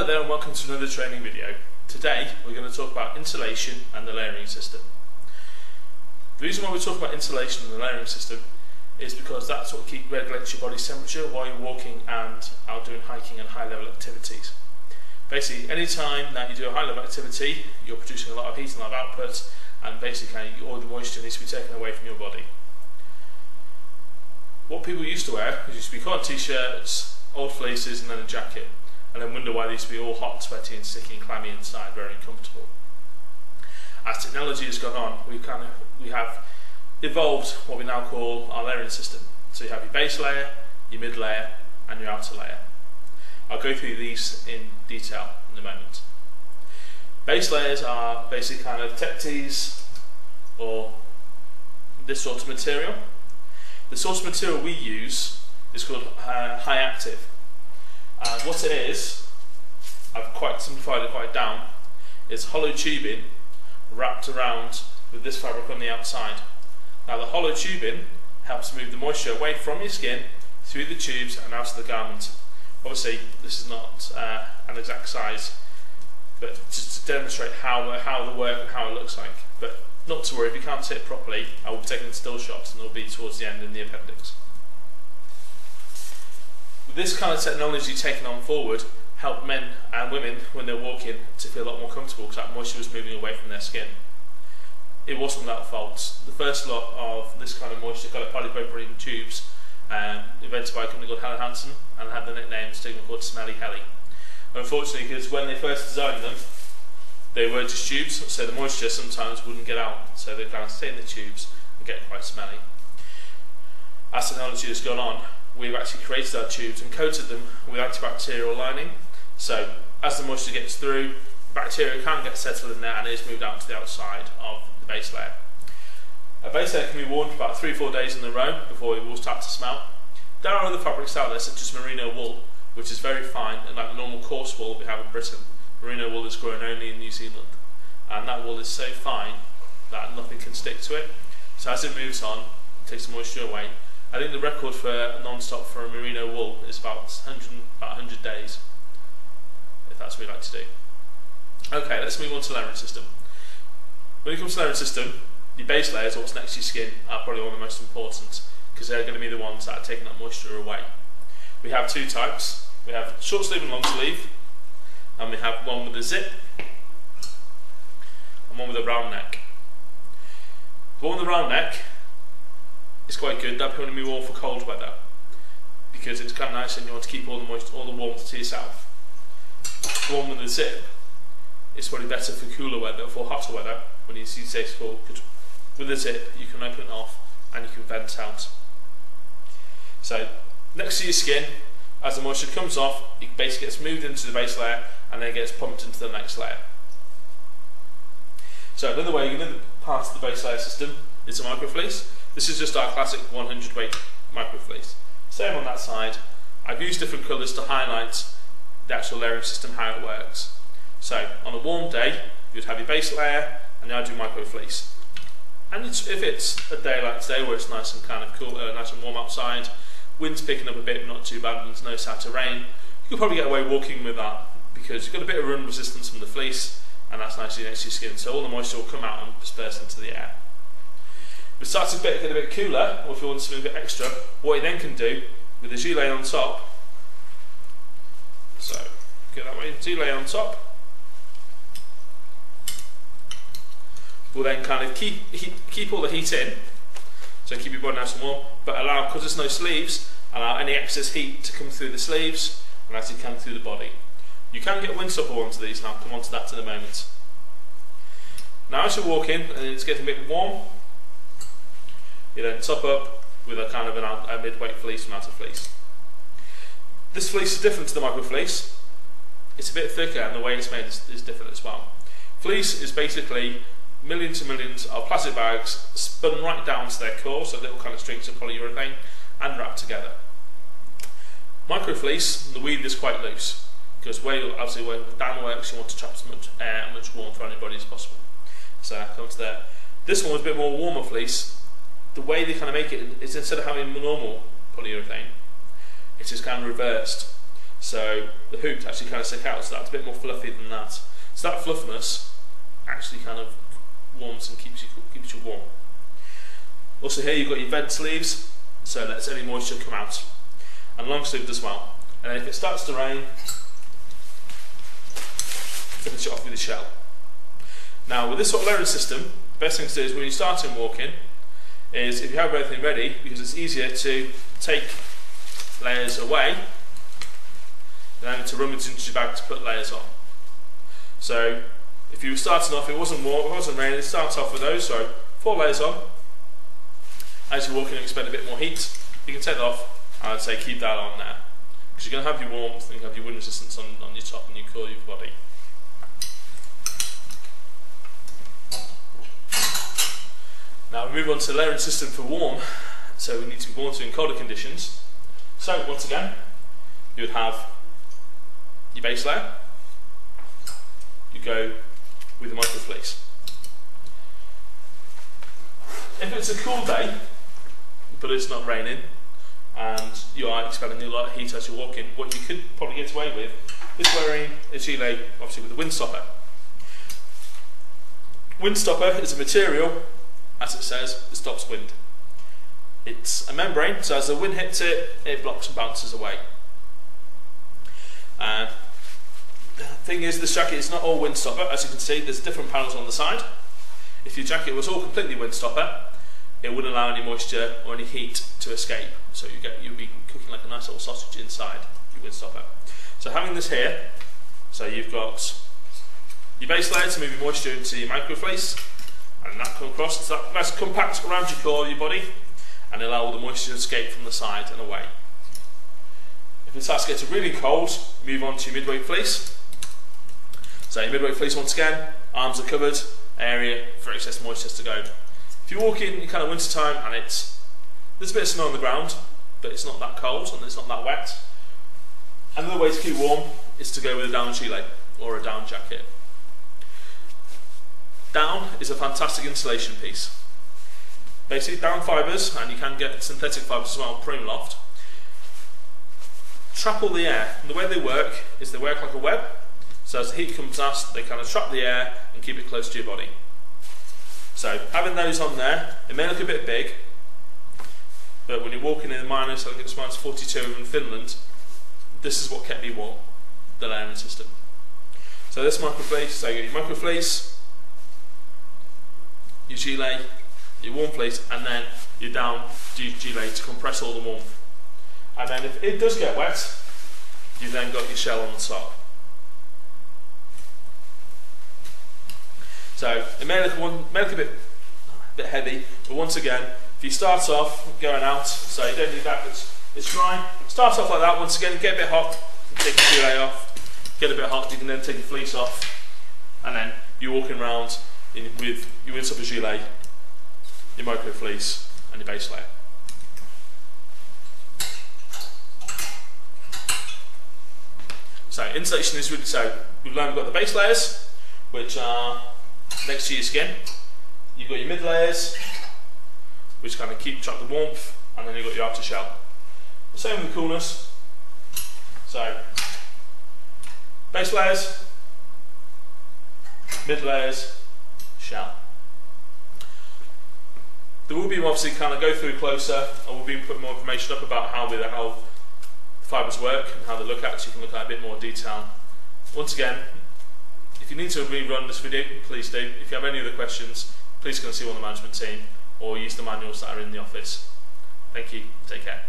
Hello there and welcome to another training video. Today we're going to talk about insulation and the layering system. The reason why we talk about insulation and the layering system is because that's what regulates your body's temperature while you're walking and out doing hiking and high level activities. Basically, any time that you do a high level activity, you're producing a lot of heat and a lot of output, and basically all the moisture needs to be taken away from your body. What people used to wear used to be cotton t-shirts, old fleeces and then a jacket, and then wonder why they used to be all hot and sweaty and sticky and clammy inside, very uncomfortable. As technology has gone on, we have evolved what we now call our layering system. So you have your base layer, your mid layer and your outer layer. I'll go through these in detail in a moment. Base layers are basically kind of tech tees or this sort of material. The sort of material we use is called high active. And what it is, I've quite simplified it quite down, is hollow tubing wrapped around with this fabric on the outside. Now the hollow tubing helps move the moisture away from your skin through the tubes and out of the garment. Obviously this is not an exact size, but just to demonstrate how they work and how it looks like. But not to worry, if you can't see it properly, I will be taking still shots and they'll be towards the end in the appendix. This kind of technology taken on forward helped men and women when they're walking to feel a lot more comfortable because that moisture was moving away from their skin. It wasn't without faults. The first lot of this kind of moisture colour polypropylene tubes invented by a company called Helen Hansen and had the nickname stigma called Smelly Helly. Unfortunately, because when they first designed them, they were just tubes, so the moisture sometimes wouldn't get out, so they kind of stay in the tubes and get quite smelly. As technology has gone on, we've actually created our tubes and coated them with antibacterial lining, so as the moisture gets through, bacteria can't get settled in there and it is moved out to the outside of the base layer. A base layer can be worn for about 3-4 days in a row before it will start to smell. There are other fabrics out there such as merino wool, which is very fine and like the normal coarse wool we have in Britain. Merino wool is grown only in New Zealand, and that wool is so fine that nothing can stick to it. So as it moves on, it takes the moisture away. I think the record for non-stop for a merino wool is about 100 days, if that's what we like to do. Okay, let's move on to the layering system. When it comes to the layering system, your base layers, or what's next to your skin, are probably one of the most important because they're going to be the ones that are taking that moisture away. We have two types. We have short sleeve and long sleeve, and we have one with a zip and one with a round neck. The one with the round neck is quite good. That'll probably be worn for cold weather because it's kind of nice and you want to keep all the warmth to yourself. The one with the zip is probably better for cooler weather, for hotter weather, when you see safe school. With the zip you can open it off and you can vent out. So next to your skin, as the moisture comes off, it basically gets moved into the base layer and then gets pumped into the next layer. So another part of the base layer system is a microfleece. This is just our classic 100 weight microfleece. Same on that side. I've used different colours to highlight the actual layering system, how it works. So on a warm day, you'd have your base layer and then I'd do microfleece. And if it's a day like today where it's nice and kind of cool, nice and warm outside, wind's picking up a bit, not too bad, and there's no sign of rain, you could probably get away walking with that because you've got a bit of run resistance from the fleece and that's nicely next to your skin, so all the moisture will come out and disperse into the air. If it starts to get a bit cooler, or if you want something a bit extra, what you then can do with the gilet on top, so get that way, gilet on top, will then kind of keep all the heat in, so keep your body nice and warm, but allow, because there's no sleeves, allow any excess heat to come through the sleeves and actually come through the body. You can get windstopper ones of these, and I'll come on to that in a moment. Now as you're walking and it's getting a bit warm, you then top up with a kind of a mid-weight fleece from outer fleece. This fleece is different to the micro fleece. It's a bit thicker and the way it's made is different as well. Fleece is basically millions and millions of plastic bags spun right down to their core, so little kind of strings of polyurethane, and wrapped together. Micro fleece, the weave is quite loose because obviously where the down works, you want to trap as much air and much warmth around your body as possible. So I'll come to there. This one was a bit more warmer fleece. The way they kind of make it is instead of having normal polyurethane, it is kind of reversed. so the hoop to actually kind of stick out, so that's a bit more fluffy than that. So that fluffiness actually kind of warms and keeps you warm. Also here you've got your vent sleeves, so lets any moisture come out, and long sleeved as well. And then if it starts to rain, finish it off with the shell. Now with this sort of layering system, the best thing to do is when you start in walking, is if you have everything ready, because it's easier to take layers away than to rummage into your bag to put layers on. So if you were starting off, it wasn't warm, it wasn't raining, start off with those, so 4 layers on. As you're walking and expect a bit more heat, you can take that off, and I'd say keep that on there. Because you're going to have your warmth and you have your wind resistance on your top and your core of your body. Now we move on to the layering system for warm, so we need to be warm in colder conditions. So once again, you would have your base layer, you go with the micro fleece. If it's a cool day, but it's not raining, and you are expelling a lot of heat as you're walking, what you could probably get away with is wearing a gilet, obviously with a windstopper. Windstopper is a material, as it says, that stops wind. It's a membrane, so as the wind hits it, it blocks and bounces away. The thing is, this jacket is not all windstopper. As you can see, there's different panels on the side. If your jacket was all completely windstopper, it wouldn't allow any moisture or any heat to escape. So you'll be cooking like a nice little sausage inside your windstopper. So having this here, so you've got your base layer to move your moisture into your micro fleece, and that come across, so that nice compact around your core of your body, and allow all the moisture to escape from the side and away. If it starts to get really cold, move on to your midweight fleece. So your midweight fleece, once again, arms are covered, area for excess moisture to go. If you're walking in kind of winter time and there's a bit of snow on the ground, but it's not that cold and it's not that wet, another way to keep warm is to go with a down gilet or a down jacket. Down is a fantastic insulation piece. Basically down fibres, and you can get synthetic fibres as well, Primaloft, trap all the air. And the way they work is they work like a web, so as the heat comes out, they kind of trap the air and keep it close to your body. So having those on there, it may look a bit big, but when you're walking in the minus, I think it's minus 42 in Finland, this is what kept me warm, the layering system. So this micro fleece, so you get your micro fleece, your gilet, your warm fleece, and then your down gilet to compress all the warmth. And then if it does get wet, you've then got your shell on the top. So it may look a bit heavy, but once again, if you start off going out, so you don't need that, it's dry, start off like that, once again, get a bit hot, take your gilet off, get a bit hot, you can then take your fleece off, and then you're walking around with your windstopper gilet, your micro fleece, and your base layer. So insulation is really, so we've learned we've got the base layers, which are next to your skin. You've got your mid layers, which kind of trap the warmth, and then you've got your outer shell. The same with the coolness. So base layers, mid layers, shell. There will be obviously kind of go through closer, and we'll be putting more information up about how the fibres work and how they look at, so you can look at a bit more detail. Once again, if you need to rerun this video, please do. If you have any other questions, please come and see one of the management team or use the manuals that are in the office. Thank you, take care.